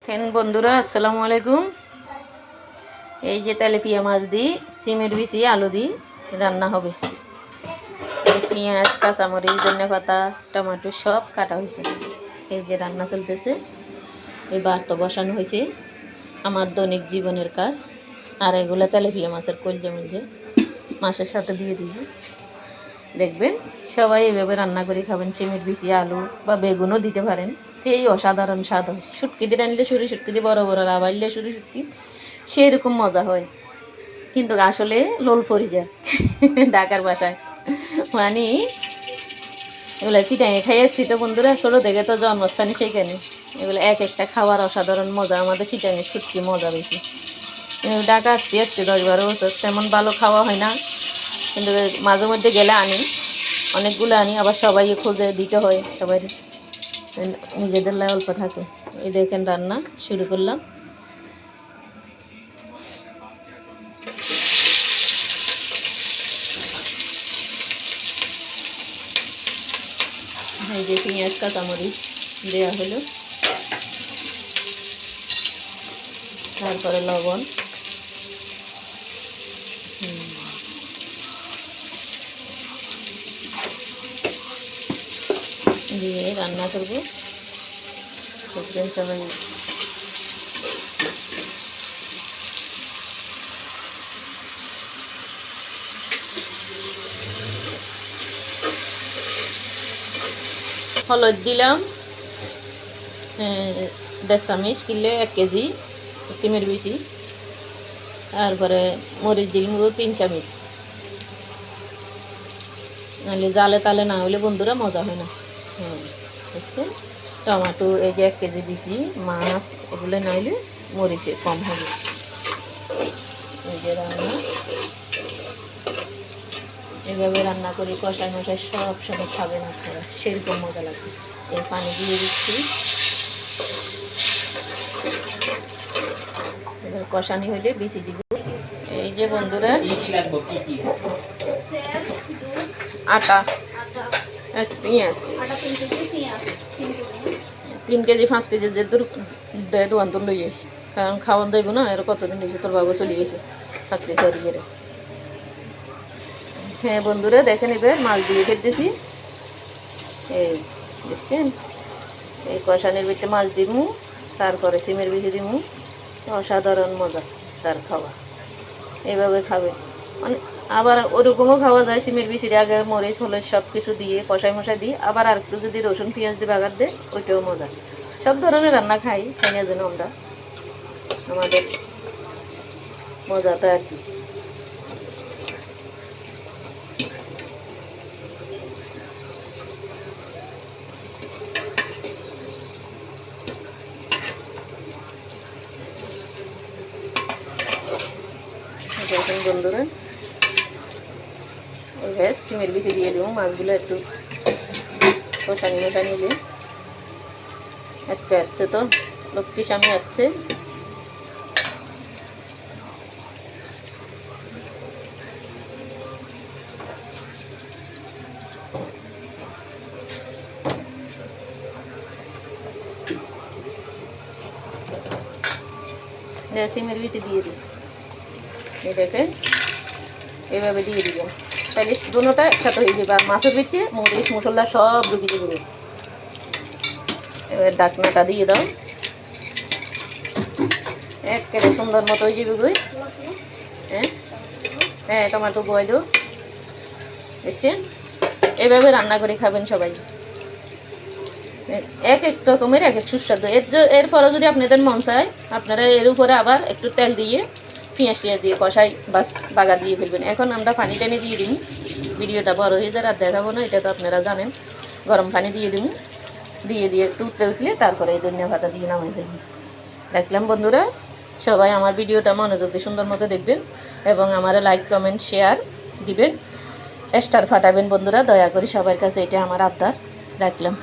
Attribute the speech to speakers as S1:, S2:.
S1: বন্ধুরা আসসালামু আলাইকুম। এই যে তেলাপিয়া মাছ দিয়ে সিমের বিচি আলু দিয়ে রান্না হবে। পেঁয়াজ, কাঁচামরিচ, ধনেপাতা, টমেটো সব কাটা হয়েছে। এই যে রান্না চলতেছে। এই ভাতটা বসানো হয়েছে, আমার দৈনিক জীবনের কাজ। আর এগুলো তেলাপিয়া মাছের কলজা মলজা মাছের সাথে দিয়ে দিব। দেখবেন সবাই এভাবে রান্না করে খাবেন। সিমের বিচি আলু বা বেগুনও দিতে পারেন, সেই অসাধারণ স্বাদ হয়। শুটকি দিয়ে রানলে শুরি শুটকি দিয়ে বড় বড় রাবাইলে শুরি শুটকি সেরকম মজা হয়, কিন্তু আসলে লোল পড়ে যায় ঢাকার বাসায়। মানে এগুলো চিটাঙে খাই আসছি তো বন্ধুরা, ছোটো থেকে তো জন্মস্থানে সেইখানে এগুলো এক একটা খাওয়ার অসাধারণ মজা। আমাদের চিটাঙের শুটকি মজা বেশি। ঢাকা আসছি আসছি 10-12 বছর, তেমন ভালো খাওয়া হয় না, কিন্তু মাঝে মধ্যে গেলে আনি, অনেকগুলো আনি। আবার সবাই খুঁজে দিতে হয়, সবাই নিজেদের লাই অল্প থাকে। এই দেখেন রান্না শুরু করলাম। এই যে পেঁয়াজ কাঁচামরিচ দেওয়া হলো, তারপরে লবণ, দিয়ে রান্না করবো। দেখবেন সবাই। হলুদ দিলাম 1.5 চামচ, কিনলে 1 কেজি সিমের বিচি। তারপরে মরিচ দিলাম 3 চামচ, নাহলে জালে তালে না হলে বন্ধুরা মজা হয় না। দেখছেন, টমেটো এই যে 1 কেজি দিছি, মাছ এগুলো না হলে মরিচে কম হবে। এই যে রান্না এভাবে রান্না করি, কষাই মশাই সব সময় খাবেন আপনারা, সেরকম মজা লাগবে। এই পানি দিয়ে দিচ্ছি, এবার কষানি হলে বেশি দিব। এই যে বন্ধুরা আটা, পেঁয়াজ 3 কেজি 5 কেজি যে দেয় দোয়ান তো লই আসি, কারণ খাওয়ান দেবো না। এর কতদিন হয়েছে তোর বাবা চলে গেছে চাকরি চারি করে। হ্যাঁ বন্ধুরা দেখেন, এবার মাছ দিয়ে ফেলতেছি। এই দেখছেন, এই কষানির ভিতরে মাছ দিমু, তারপরে সিমের বিচি দিমু। অসাধারণ মজা তার খাওয়া, এইভাবে খাবে। মানে আবার ওরকমও খাওয়া যায়, সিমের বিচির আগে মরিচ হলুদ সব কিছু দিয়ে কষাই মশাই দিই। আবার আর একটু যদি রসুন পেঁয়াজ দিয়ে বাগার দেয়, ওইটাও মজা। সব ধরনের রান্না খাই, খাই না যেন আমরা, আমাদের মজাটা আর কি। দেখুন বন্ধুরা, এবার সিমের বিচি দিয়ে দেবো। মাছগুলো একটু কষানি মশানি নিলে, আজকে আসছে তো লক্ষ্মী স্বামী আসছে। সিমের বিচি দিয়ে দিই, এই দেখেন এভাবে দিয়ে দিবেন, তাহলে দুটোটা একসাথে হয়ে যাবে। আর মাছের ভিতরে মরিচ মশলা সব ঢুকিয়ে দেবে। এবার ডাকনাটা দিয়ে দাও, একেবারে সুন্দর মতো হয়ে যাবে গই। হ্যাঁ হ্যাঁ, টমেটো বয় দাও। দেখছেন, এভাবে রান্না করে খাবেন সবাই। এক এক রকমের এক এক সুস্বাদু। এরপরে যদি আপনাদের মন চায়, আপনারা এর উপরে আবার একটু তেল দিয়ে পেঁয়াজ টিয়াজ দিয়ে কষাই বাস বাগা দিয়ে ফেলবেন। এখন আমরা পানি টেনে দিয়ে দিব। ভিডিওটা বড় হয়ে যায় আর দেখাবো না, এটা তো আপনারা জানেন। গরম পানি দিয়ে দিব, দিয়ে একটু উঠলে তারপরে এই ধনিয়া পাতা দিয়ে নামাই ফেলবেন। দেখলাম বন্ধুরা, সবাই আমার ভিডিওটা মনোযোগ দিয়ে সুন্দর মতো দেখবেন এবং আমার লাইক কমেন্ট শেয়ার দিবেন, স্টার ফাটাবেন বন্ধুরা, দয়া করে সবার কাছে, এটা আমার আবদার রাখলাম।